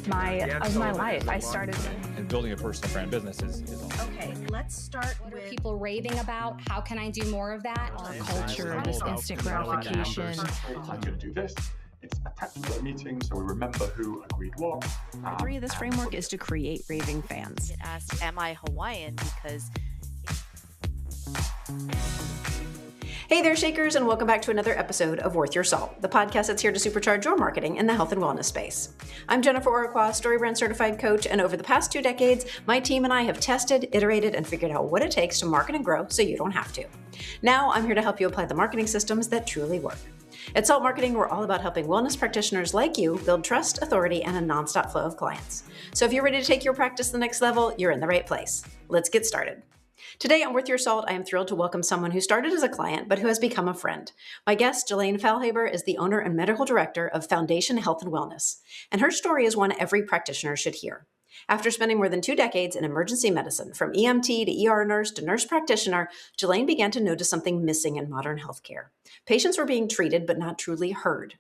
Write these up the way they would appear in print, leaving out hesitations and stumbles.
my life. I started. And building a personal brand business is awesome. Okay, let's start What with are people raving about? How can I do more of that? Our culture, this instant gratification. I'm going to do this. It's a tactical meeting, so we remember who agreed what. Three of this framework is to create raving fans. get asked, am I Hawaiian? Because Hey there, Shakers, and welcome back to another episode of Worth Your Salt, the podcast that's here to supercharge your marketing in the health and wellness space. I'm Jennifer Oraqua, StoryBrand certified coach, and over the past 2 decades, my team and I have tested, iterated, and figured out what it takes to market and grow so you don't have to. Now, I'm here to help you apply the marketing systems that truly work. At Salt Marketing, we're all about helping wellness practitioners like you build trust, authority, and a nonstop flow of clients. So if you're ready to take your practice to the next level, you're in the right place. Let's get started. Today on Worth Your Salt, I am thrilled to welcome someone who started as a client but who has become a friend. My guest, Jalayne, is the owner and medical director of Foundation Health and Wellness, and her story is one every practitioner should hear. After spending more than 2 decades in emergency medicine, from EMT to ER nurse to nurse practitioner, Jalayne began to notice something missing in modern healthcare. Patients were being treated but not truly heard.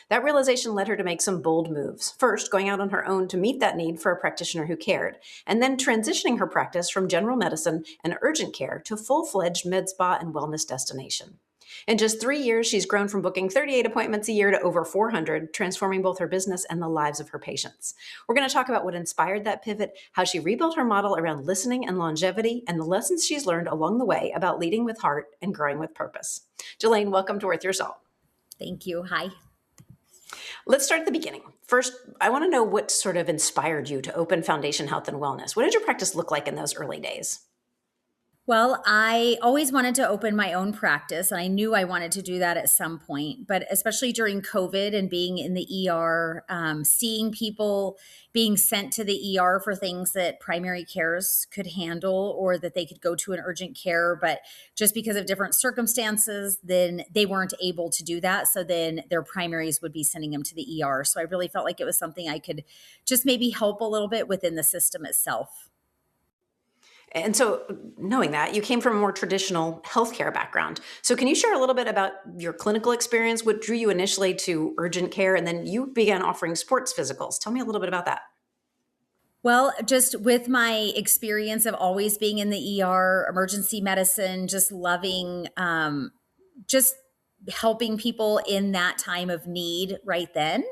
That realization led her to make some bold moves. First, going out on her own to meet that need for a practitioner who cared, and then transitioning her practice from general medicine and urgent care to a full-fledged med spa and wellness destination. In just 3 years, she's grown from booking 38 appointments a year to over 400, transforming both her business and the lives of her patients. We're going to talk about what inspired that pivot, how she rebuilt her model around listening and longevity, and the lessons she's learned along the way about leading with heart and growing with purpose. Jalayne, welcome to Worth Your Salt. Thank you. Hi. Let's start at the beginning. First, I want to know what sort of inspired you to open Foundation Health and Wellness. What did your practice look like in those early days? Well, I always wanted to open my own practice, and I knew I wanted to do that at some point. But especially during COVID and being in the ER, seeing people being sent to the ER for things that primary cares could handle or that they could go to an urgent care, but just because of different circumstances, then they weren't able to do that. So then their primaries would be sending them to the ER. So I really felt like it was something I could just maybe help a little bit within the system itself. And so knowing that, you came from a more traditional healthcare background. So can you share a little bit about your clinical experience? What drew you initially to urgent care? And then you began offering sports physicals. Tell me a little bit about that. Well, just with my experience of always being in the ER, emergency medicine, just loving, just helping people in that time of need right then.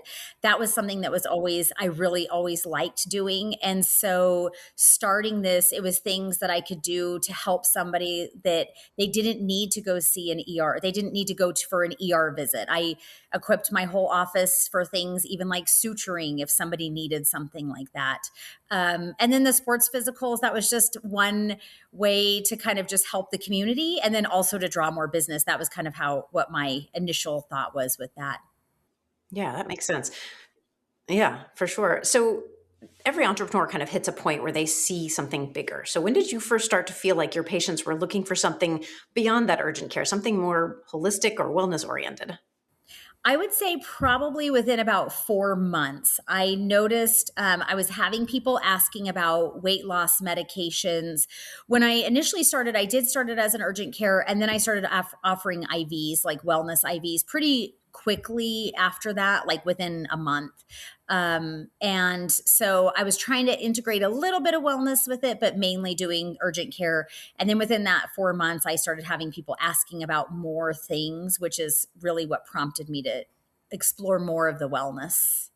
That was something that was I really always liked doing. And so starting this, it was things that I could do to help somebody that they didn't need to go see an ER. They didn't need to go for an ER visit. I equipped my whole office for things, even like suturing if somebody needed something like that. And then the sports physicals, that was just one way to kind of just help the community and then also to draw more business. That was kind of what my initial thought was with that. Yeah, that makes sense. Yeah, for sure. So every entrepreneur kind of hits a point where they see something bigger. So when did you first start to feel like your patients were looking for something beyond that urgent care, something more holistic or wellness oriented? I would say probably within about 4 months, I noticed I was having people asking about weight loss medications. When I initially started, I did start it as an urgent care, and then I started offering IVs, like wellness IVs, pretty quickly after that, like within a month. And so I was trying to integrate a little bit of wellness with it, but mainly doing urgent care. And then within that 4 months, I started having people asking about more things, which is really what prompted me to explore more of the wellness.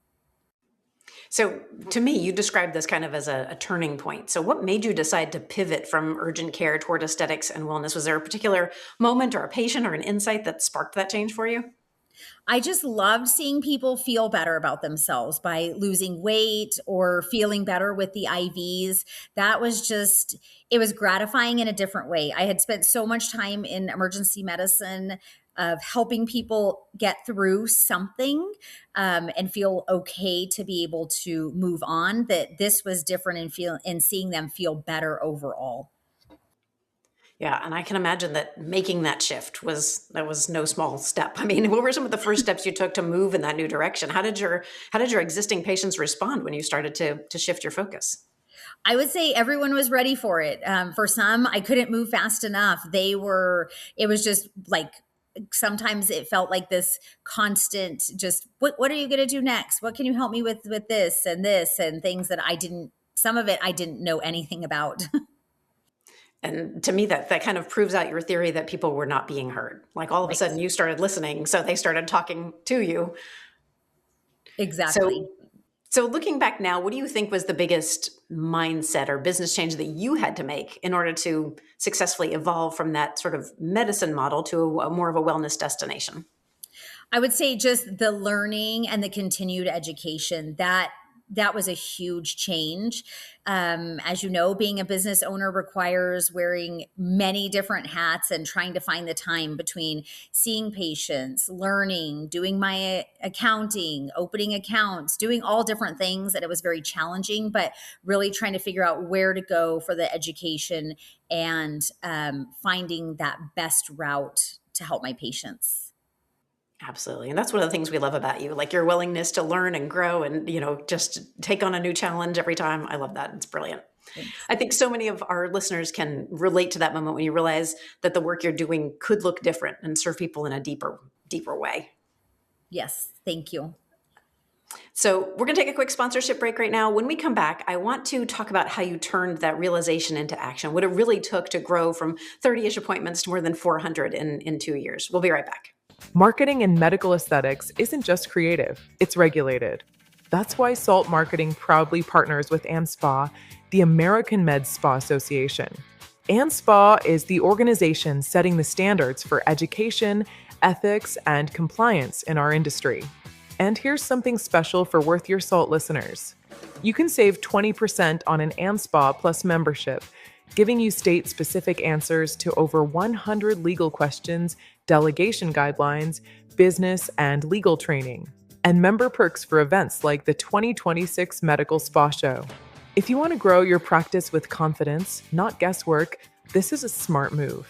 So to me, you described this kind of as a turning point. So what made you decide to pivot from urgent care toward aesthetics and wellness? Was there a particular moment or a patient or an insight that sparked that change for you? I just loved seeing people feel better about themselves by losing weight or feeling better with the IVs. That was it was gratifying in a different way. I had spent so much time in emergency medicine of helping people get through something and feel okay to be able to move on, that this was different and seeing them feel better overall. Yeah, and I can imagine that making that shift was no small step. I mean, what were some of the first steps you took to move in that new direction? How did your existing patients respond when you started to shift your focus? I would say everyone was ready for it. For some, I couldn't move fast enough. It was just like sometimes it felt like this constant, just what are you going to do next? What can you help me with this and things that some of it I didn't know anything about. And to me, that kind of proves out your theory that people were not being heard. Like all of a sudden you started listening, so they started talking to you. Exactly. So looking back now, what do you think was the biggest mindset or business change that you had to make in order to successfully evolve from that sort of medicine model to a more of a wellness destination? I would say just the learning and the continued education, that was a huge change. As you know, being a business owner requires wearing many different hats and trying to find the time between seeing patients, learning, doing my accounting, opening accounts, doing all different things. And it was very challenging, but really trying to figure out where to go for the education and finding that best route to help my patients. Absolutely. And that's one of the things we love about you, like your willingness to learn and grow and, just take on a new challenge every time. I love that. It's brilliant. Thanks. I think so many of our listeners can relate to that moment when you realize that the work you're doing could look different and serve people in a deeper way. Yes. Thank you. So we're going to take a quick sponsorship break right now. When we come back, I want to talk about how you turned that realization into action, what it really took to grow from 30-ish appointments to more than 400 in 2 years. We'll be right back. Marketing in medical aesthetics isn't just creative, it's regulated. That's why Salt Marketing proudly partners with AmSpa, the American Med Spa Association. AmSpa is the organization setting the standards for education, ethics, and compliance in our industry. And here's something special for Worth Your Salt listeners. You can save 20% on an AmSpa Plus membership, giving you state-specific answers to over 100 legal questions, delegation guidelines, business and legal training, and member perks for events like the 2026 Medical Spa Show. If you want to grow your practice with confidence, not guesswork, this is a smart move.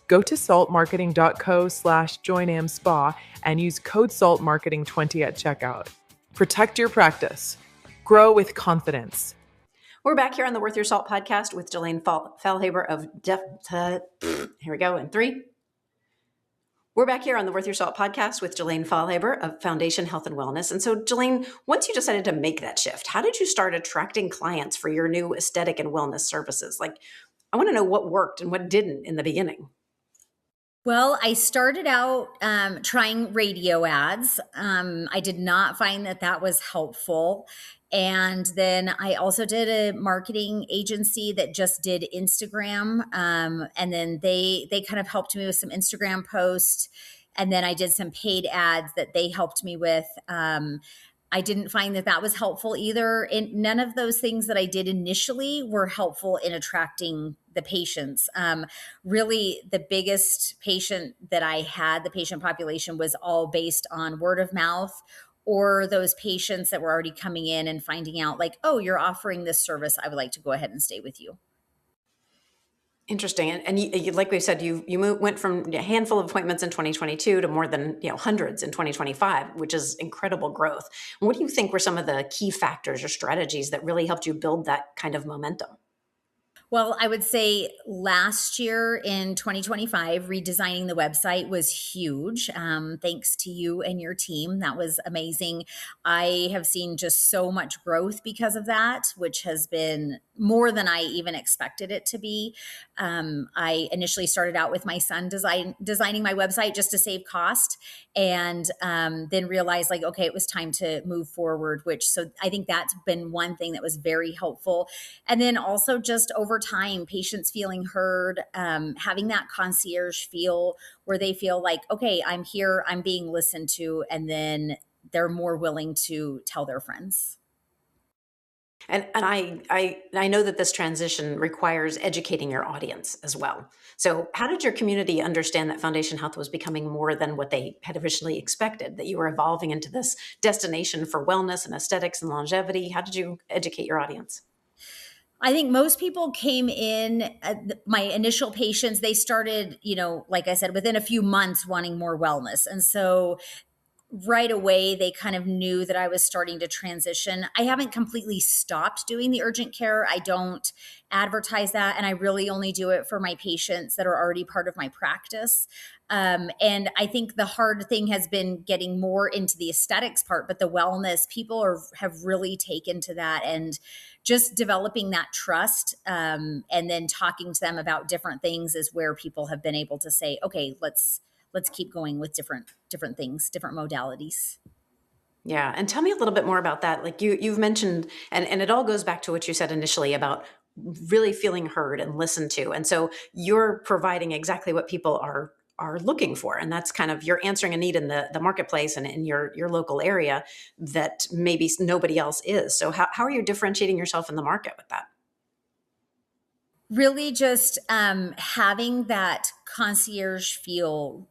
Go to saltmarketing.co/joinamspa and use code SALTMARKETING20 at checkout. Protect your practice. Grow with confidence. We're back here on the Worth Your Salt podcast with Jalayne Faulhaber of here we go in 3. We're back here on the Worth Your Salt podcast with Jalayne Faulhaber of Foundation Health and Wellness. And so, Jalayne, once you decided to make that shift, how did you start attracting clients for your new aesthetic and wellness services? Like, I want to know what worked and what didn't in the beginning. Well, I started out trying radio ads. I did not find that was helpful. And then I also did a marketing agency that just did Instagram. And then they kind of helped me with some Instagram posts. And then I did some paid ads that they helped me with. I didn't find that was helpful either. And none of those things that I did initially were helpful in attracting the patients. Really, the biggest patient that I had, the patient population, was all based on word of mouth, or those patients that were already coming in and finding out like, oh, you're offering this service, I would like to go ahead and stay with you. Interesting. And you, like we said, you went from a handful of appointments in 2022 to more than hundreds in 2025, which is incredible growth. And what do you think were some of the key factors or strategies that really helped you build that kind of momentum? Well, I would say last year in 2025, redesigning the website was huge. Thanks to you and your team. That was amazing. I have seen just so much growth because of that, which has been more than I even expected it to be. I initially started out with my son designing my website just to save cost, and then realized like, okay, it was time to move forward, so I think that's been one thing that was very helpful. And then also just over time, patients feeling heard, having that concierge feel where they feel like, okay, I'm here, I'm being listened to, and then they're more willing to tell their friends. And I know that this transition requires educating your audience as well. So how did your community understand that Foundation Health was becoming more than what they had originally expected, that you were evolving into this destination for wellness and aesthetics and longevity? How did you educate your audience? I think most people came in, my initial patients, they started, like I said, within a few months wanting more wellness. And so right away, they kind of knew that I was starting to transition. I haven't completely stopped doing the urgent care. I don't advertise that. And I really only do it for my patients that are already part of my practice. And I think the hard thing has been getting more into the aesthetics part, but the wellness, people have really taken to that, and just developing that trust, and then talking to them about different things is where people have been able to say, okay, let's keep going with different things, different modalities. Yeah. And tell me a little bit more about that. Like you've mentioned, and it all goes back to what you said initially about really feeling heard and listened to. And so you're providing exactly what people are looking for. And that's kind of, you're answering a need in the marketplace and in your local area that maybe nobody else is. So how are you differentiating yourself in the market with that? Really just having that concierge feel,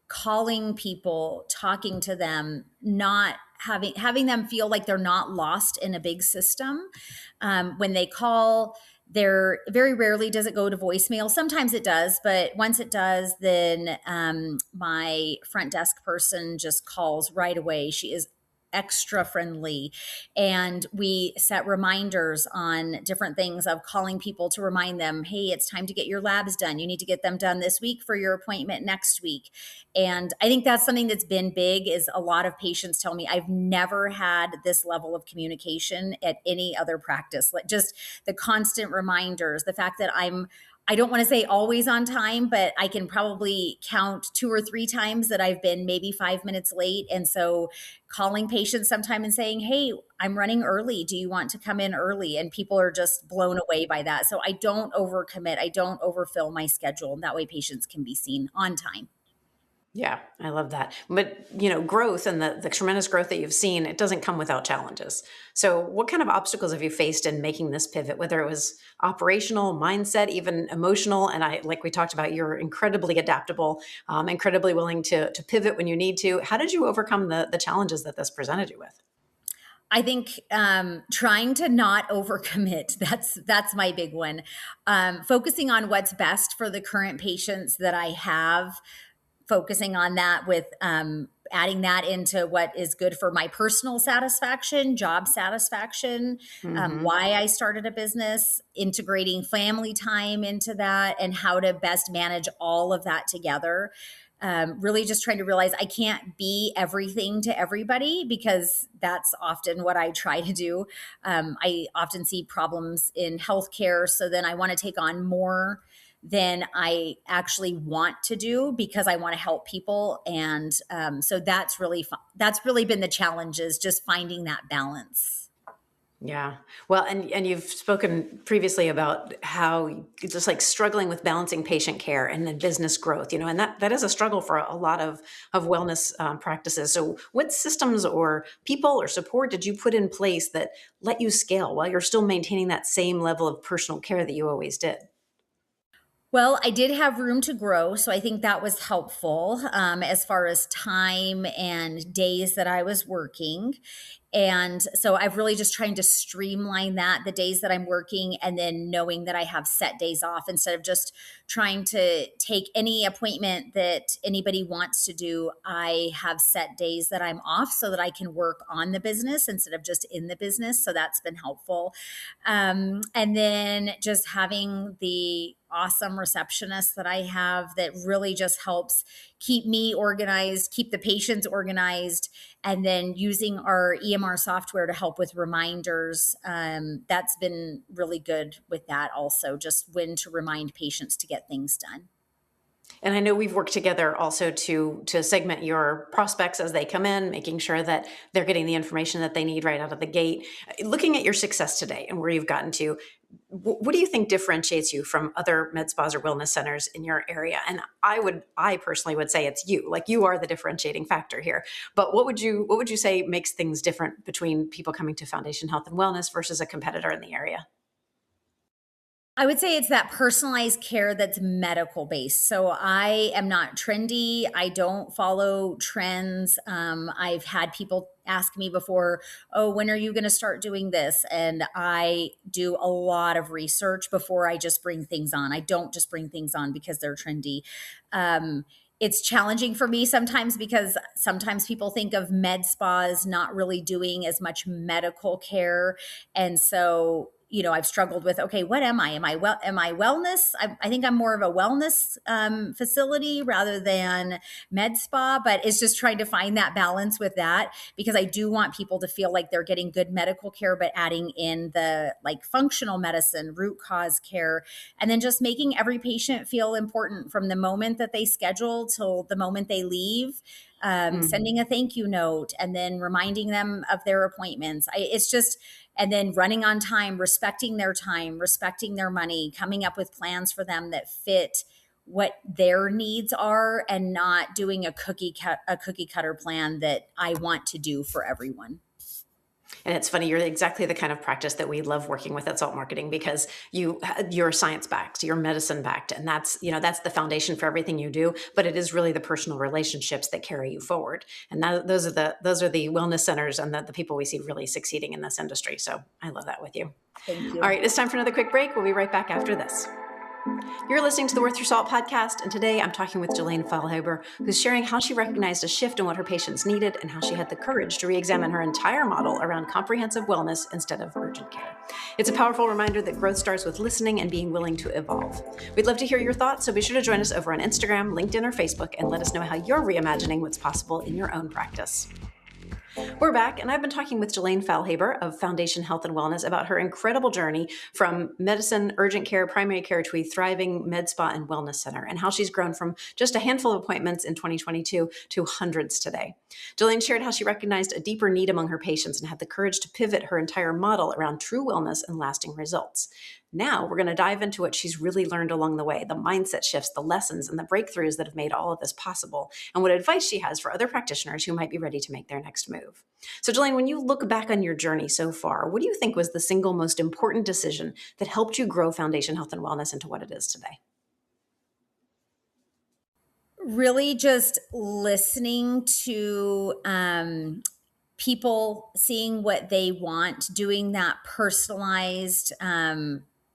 calling people, talking to them, not having them feel like they're not lost in a big system. When they call, they're very rarely does it go to voicemail. Sometimes it does, but once it does, then my front desk person just calls right away. She is extra friendly, and we set reminders on different things of calling people to remind them, hey, it's time to get your labs done, you need to get them done this week for your appointment next week. And I think that's something that's been big, is a lot of patients tell me, I've never had this level of communication at any other practice. Like just the constant reminders, the fact that I don't want to say always on time, but I can probably count 2 or 3 times that I've been maybe 5 minutes late. And so calling patients sometime and saying, hey, I'm running early, do you want to come in early? And people are just blown away by that. So I don't overcommit. I don't overfill my schedule. And that way patients can be seen on time. Yeah, I love that. But, growth and the tremendous growth that you've seen, it doesn't come without challenges. So what kind of obstacles have you faced in making this pivot, whether it was operational, mindset, even emotional? And like we talked about, you're incredibly adaptable, incredibly willing to pivot when you need to. How did you overcome the challenges that this presented you with? I think trying to not overcommit, that's my big one. Focusing on what's best for the current patients that I have, focusing on that with adding that into what is good for my personal satisfaction, job satisfaction, why I started a business, integrating family time into that, and how to best manage all of that together. Really just trying to realize I can't be everything to everybody, because that's often what I try to do. I often see problems in healthcare, so then I want to take on more than I actually want to do, because I want to help people. And so that's really been the challenge, is just finding that balance. Yeah. Well, and you've spoken previously about how just like struggling with balancing patient care and then business growth, and that is a struggle for a lot of wellness practices. So what systems or people or support did you put in place that let you scale while you're still maintaining that same level of personal care that you always did? Well, I did have room to grow, so I think that was helpful, as far as time and days that I was working. And so I've really just trying to streamline that, the days that I'm working, and then knowing that I have set days off, instead of just trying to take any appointment that anybody wants to do. I have set days that I'm off so that I can work on the business instead of just in the business. So that's been helpful. And then just having the awesome receptionist that I have that really just helps keep me organized, keep the patients organized, and then using our EMR software to help with reminders. That's been really good with that also, just when to remind patients to get things done. And I know we've worked together also to segment your prospects as they come in, making sure that they're getting the information that they need right out of the gate. Looking at your success today and where you've gotten to, what do you think differentiates you from other med spas or wellness centers in your area? And I personally would say it's you. Like, you are the differentiating factor here. But what would you say makes things different between people coming to Foundation Health and Wellness versus a competitor in the area? I would say it's that personalized care that's medical based. So I am not trendy. I don't follow trends. I've had people ask me before, oh, when are you going to start doing this? And I do a lot of research before I just bring things on. I don't just bring things on because they're trendy. it's challenging for me sometimes because sometimes people think of med spas not really doing as much medical care. And so, I've struggled with, okay, what am I? Am I wellness? I think I'm more of a wellness facility rather than med spa, but it's just trying to find that balance with that, because I do want people to feel like they're getting good medical care, but adding in the like functional medicine, root cause care, and then just making every patient feel important from the moment that they schedule till the moment they leave. Sending a thank you note and then reminding them of their appointments. And then running on time, respecting their money, coming up with plans for them that fit what their needs are, and not doing a cookie cutter plan that I want to do for everyone. And it's funny, you're exactly the kind of practice that we love working with at Salt Marketing, because you're science backed, you're medicine backed, and that's the foundation for everything you do. But it is really the personal relationships that carry you forward, and those are the wellness centers and the people we see really succeeding in this industry. So I love that with you. Thank you. All right, it's time for another quick break. We'll be right back after this. You're listening to the Worth Your Salt podcast, and today I'm talking with Jalayne Feilhaber, who's sharing how she recognized a shift in what her patients needed and how she had the courage to re-examine her entire model around comprehensive wellness instead of urgent care. It's a powerful reminder that growth starts with listening and being willing to evolve. We'd love to hear your thoughts, so be sure to join us over on Instagram, LinkedIn, or Facebook, and let us know how you're reimagining what's possible in your own practice. We're back, and I've been talking with Jalayne Feilhaber of Foundation Health and Wellness about her incredible journey from medicine, urgent care, primary care to a thriving med spa and wellness center, and how she's grown from just a handful of appointments in 2022 to hundreds today. Jalayne shared how she recognized a deeper need among her patients and had the courage to pivot her entire model around true wellness and lasting results. Now we're going to dive into what she's really learned along the way, the mindset shifts, the lessons, and the breakthroughs that have made all of this possible, and what advice she has for other practitioners who might be ready to make their next move. So Jalayne, when you look back on your journey so far, what do you think was the single most important decision that helped you grow Foundation Health and Wellness into what it is today? Really just listening to people, seeing what they want, doing that personalized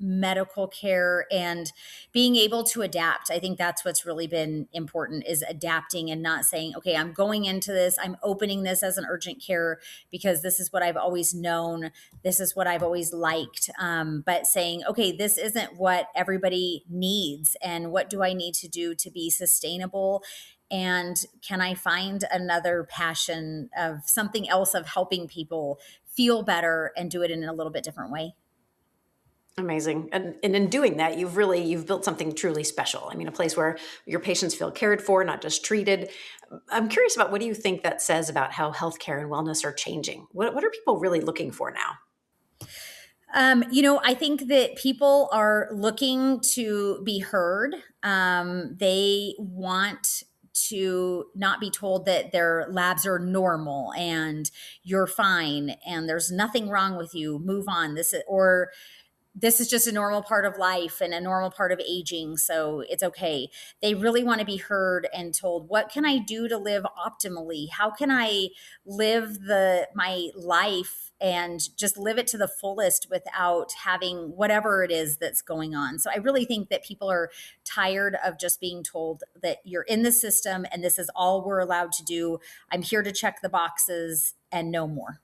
medical care, and being able to adapt. I think that's what's really been important, is adapting and not saying, okay, I'm going into this, I'm opening this as an urgent care because this is what I've always known, this is what I've always liked, but saying, okay, this isn't what everybody needs, and what do I need to do to be sustainable? And can I find another passion of something else, of helping people feel better and do it in a little bit different way? Amazing. And in doing that, you've built something truly special. I mean, a place where your patients feel cared for, not just treated. I'm curious about, what do you think that says about how healthcare and wellness are changing? What are people really looking for now? I think that people are looking to be heard. They want to not be told that their labs are normal and you're fine and there's nothing wrong with you, move on. This is just a normal part of life and a normal part of aging, so it's okay. They really want to be heard and told, what can I do to live optimally? How can I live my life and just live it to the fullest without having whatever it is that's going on? So I really think that people are tired of just being told that you're in the system and this is all we're allowed to do. I'm here to check the boxes and no more.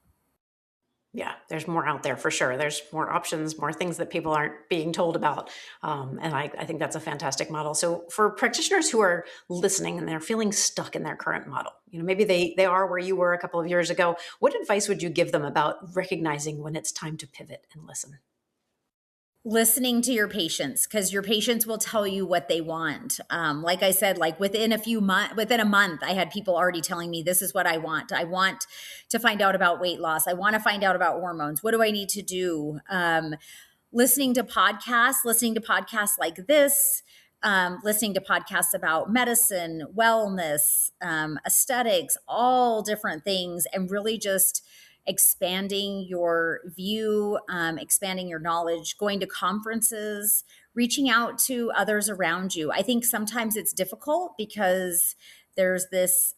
Yeah, there's more out there for sure. There's more options, more things that people aren't being told about. And I think that's a fantastic model. So for practitioners who are listening and they're feeling stuck in their current model, maybe they are where you were a couple of years ago, what advice would you give them about recognizing when it's time to pivot and listen? Listening to your patients, because your patients will tell you what they want. Like I said, like within a month, I had people already telling me, this is what I want. I want to find out about weight loss. I want to find out about hormones. What do I need to do? Listening to podcasts like this, listening to podcasts about medicine, wellness, aesthetics, all different things, and really just expanding your view, expanding your knowledge, going to conferences, reaching out to others around you. I think sometimes it's difficult because there's this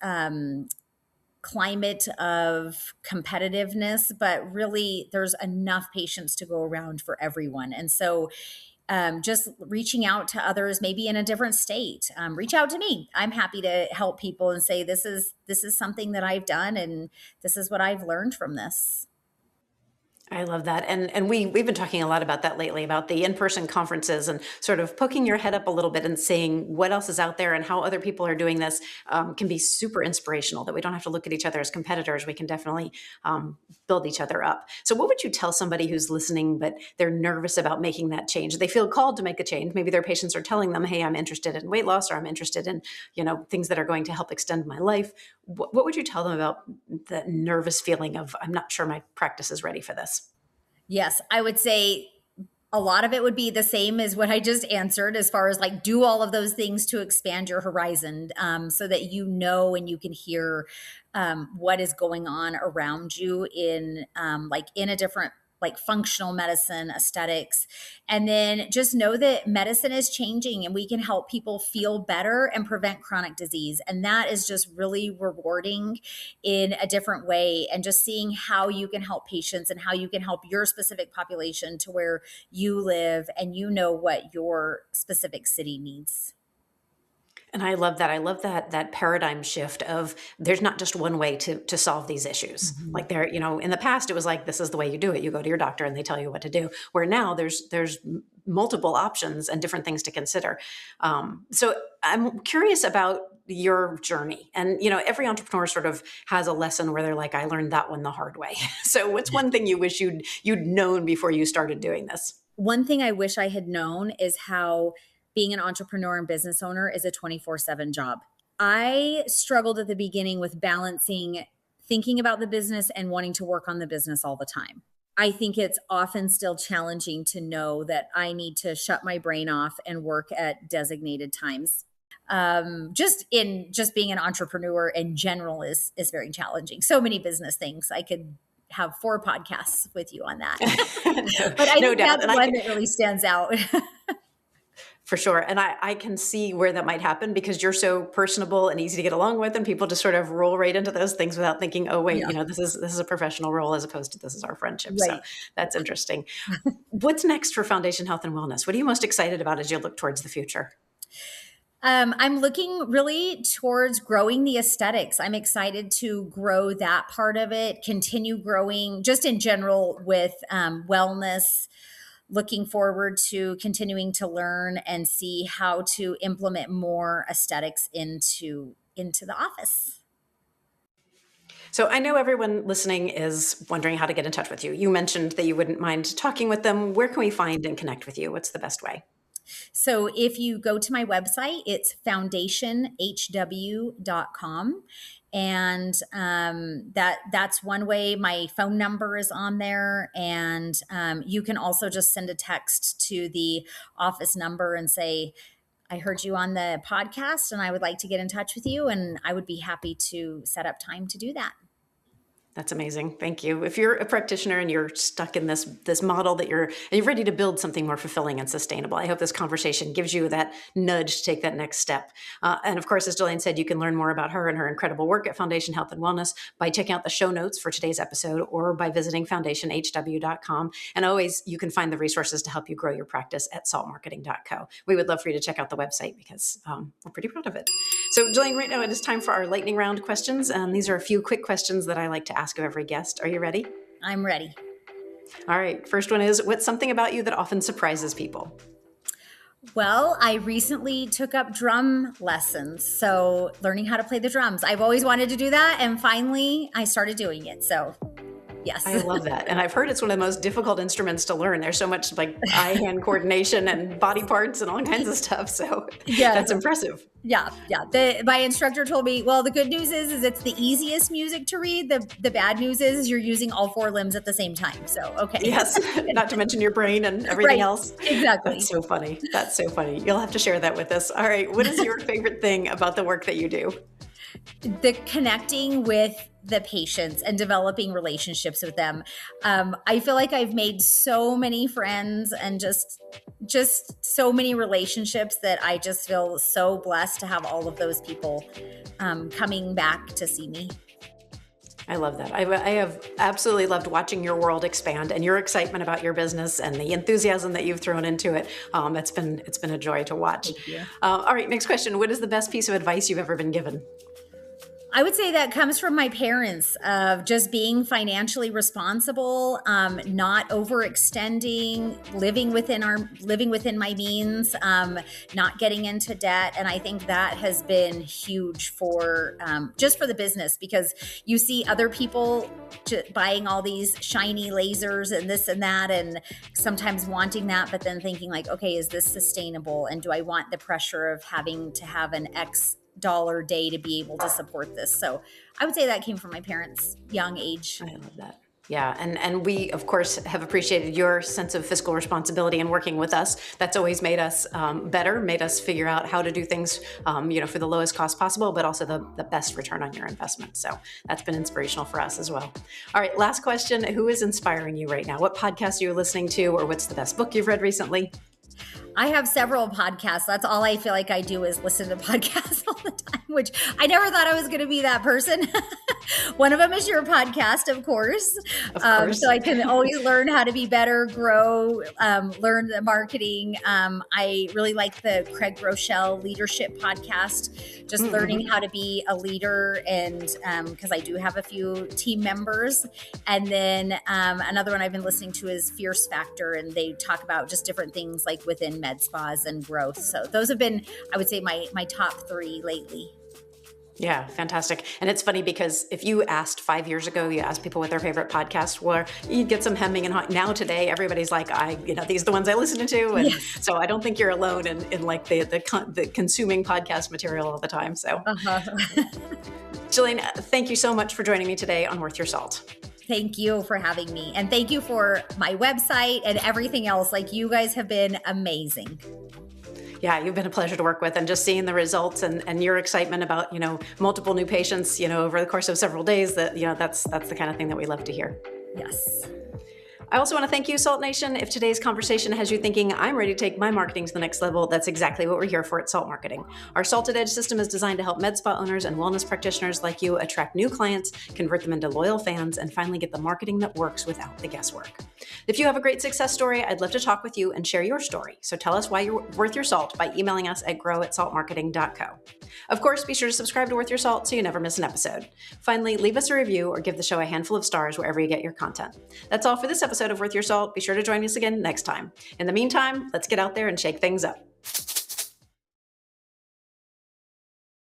climate of competitiveness, but really there's enough patients to go around for everyone. And so just reaching out to others, maybe in a different state. Reach out to me. I'm happy to help people and say, this is something that I've done, and this is what I've learned from this. I love that. And we've been talking a lot about that lately, about the in-person conferences and sort of poking your head up a little bit and seeing what else is out there and how other people are doing this can be super inspirational, that we don't have to look at each other as competitors. We can definitely build each other up. So what would you tell somebody who's listening, but they're nervous about making that change? They feel called to make a change. Maybe their patients are telling them, hey, I'm interested in weight loss, or I'm interested in, things that are going to help extend my life. What would you tell them about the nervous feeling of, I'm not sure my practice is ready for this? Yes, I would say a lot of it would be the same as what I just answered, as far as like, do all of those things to expand your horizon, so that you know and you can hear what is going on around you in a different, like functional medicine, aesthetics. And then just know that medicine is changing and we can help people feel better and prevent chronic disease. And that is just really rewarding in a different way. And just seeing how you can help patients and how you can help your specific population to where you live and you know what your specific city needs. And I love that. I love that paradigm shift of there's not just one way to solve these issues. Mm-hmm. Like in the past, it was like, this is the way you do it. You go to your doctor and they tell you what to do. Where now there's multiple options and different things to consider. So I'm curious about your journey. And, every entrepreneur sort of has a lesson where they're like, I learned that one the hard way. So what's one thing you wish you'd known before you started doing this? One thing I wish I had known is how being an entrepreneur and business owner is a 24/7 job. I struggled at the beginning with balancing thinking about the business and wanting to work on the business all the time. I think it's often still challenging to know that I need to shut my brain off and work at designated times. Just being an entrepreneur in general is very challenging. So many business things. I could have 4 podcasts with you on that. But I think that's one that really stands out. For sure. And I can see where that might happen because you're so personable and easy to get along with, and people just sort of roll right into those things without thinking, oh, wait, this is a professional role as opposed to this is our friendship. Right. So that's interesting. What's next for Foundation Health and Wellness? What are you most excited about as you look towards the future? I'm looking really towards growing the aesthetics. I'm excited to grow that part of it, continue growing just in general with wellness. Looking forward to continuing to learn and see how to implement more aesthetics into the office. So I know everyone listening is wondering how to get in touch with you. You mentioned that you wouldn't mind talking with them. Where can we find and connect with you? What's the best way? So if you go to my website, it's foundationhw.com. And that's one way. My phone number is on there. And you can also just send a text to the office number and say, I heard you on the podcast and I would like to get in touch with you. And I would be happy to set up time to do that. That's amazing. Thank you. If you're a practitioner and you're stuck in this model that you're ready to build something more fulfilling and sustainable, I hope this conversation gives you that nudge to take that next step. And of course, as Jalayne said, you can learn more about her and her incredible work at Foundation Health and Wellness by checking out the show notes for today's episode or by visiting foundationhw.com. And always, you can find the resources to help you grow your practice at saltmarketing.co. We would love for you to check out the website because we're pretty proud of it. So Jalayne, right now it is time for our lightning round questions. These are a few quick questions that I like to ask of every guest. Are you ready? I'm ready. All right. First one is, what's something about you that often surprises people? Well, I recently took up drum lessons. So learning how to play the drums. I've always wanted to do that. And finally, I started doing it. So yes. I love that. And I've heard it's one of the most difficult instruments to learn. There's so much like eye-hand coordination and body parts and all kinds of stuff. So that's impressive. Yeah. My instructor told me, well, the good news is it's the easiest music to read. The bad news is you're using all 4 limbs at the same time. So, okay. Yes. Not to mention your brain and everything else. Exactly. That's so funny. That's so funny. You'll have to share that with us. All right. What is your favorite thing about the work that you do? The connecting with the patients and developing relationships with them. I feel like I've made so many friends and just so many relationships that I just feel so blessed to have all of those people coming back to see me. I love that. I have absolutely loved watching your world expand and your excitement about your business and the enthusiasm that you've thrown into it. It's been a joy to watch. All right, next question. What is the best piece of advice you've ever been given? I would say that comes from my parents of just being financially responsible, not overextending, living within my means, not getting into debt. And I think that has been huge for just for the business, because you see other people buying all these shiny lasers and this and that, and sometimes wanting that, but then thinking like, okay, is this sustainable? And do I want the pressure of having to have an X dollar day to be able to support this? So I would say that came from my parents' young age. I love that. Yeah. And we, of course, have appreciated your sense of fiscal responsibility and working with us. That's always made us better, made us figure out how to do things, for the lowest cost possible, but also the best return on your investment. So that's been inspirational for us as well. All right. Last question. Who is inspiring you right now? What podcast are you listening to, or what's the best book you've read recently? I have several podcasts. That's all I feel like I do is listen to podcasts all the time, which I never thought I was going to be that person. One of them is your podcast, of course. So I can always learn how to be better, grow, learn the marketing. I really like the Craig Rochelle leadership podcast, just learning how to be a leader. And because I do have a few team members. And then another one I've been listening to is Fierce Factor. And they talk about just different things like within med spas and growth. So those have been, I would say, my top 3 lately. Yeah, fantastic. And it's funny because if you asked 5 years ago, you asked people what their favorite podcasts were, you'd get some hemming and hawing. Now today, everybody's like, these are the ones I listen to. And so I don't think you're alone in like the consuming podcast material all the time. So Jalayne, thank you so much for joining me today on Worth Your Salt. Thank you for having me. And thank you for my website and everything else. Like, you guys have been amazing. Yeah, you've been a pleasure to work with, and just seeing the results and your excitement about, multiple new patients, over the course of several days, that's the kind of thing that we love to hear. Yes. I also want to thank you, Salt Nation. If today's conversation has you thinking, I'm ready to take my marketing to the next level, that's exactly what we're here for at Salt Marketing. Our Salted Edge system is designed to help med spa owners and wellness practitioners like you attract new clients, convert them into loyal fans, and finally get the marketing that works without the guesswork. If you have a great success story, I'd love to talk with you and share your story. So tell us why you're worth your salt by emailing us at grow@saltmarketing.co. Of course, be sure to subscribe to Worth Your Salt so you never miss an episode. Finally, leave us a review or give the show a handful of stars wherever you get your content. That's all for this episode of Worth Your Salt. Be sure to join us again next time. In the meantime, let's get out there and shake things up.